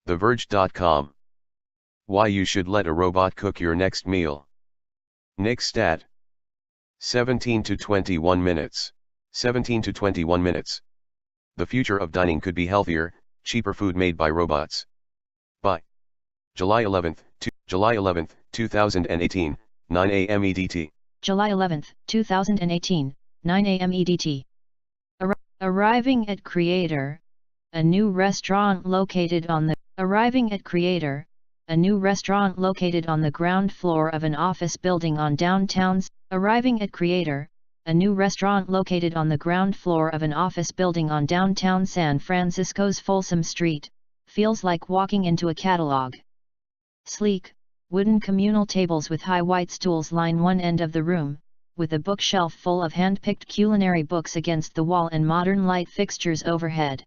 TheVerge.com. Why you should let a robot cook your next meal. Nick Stat. 17 to 21 minutes. 17 to 21 minutes. The future of dining could be healthier, cheaper food made by robots. By July 11th, July 11th, 2018, 9 a.m. EDT. July 11th, 2018, 9 a.m. EDT. Arriving at Creator, a new restaurant located on the ground floor of an office building on downtown's. Arriving at Creator, a new restaurant located on the ground floor of an office building on downtown San Francisco's Folsom Street, feels like walking into a catalog. Sleek, wooden communal tables with high white stools line one end of the room, with a bookshelf full of hand-picked culinary books against the wall and modern light fixtures overhead.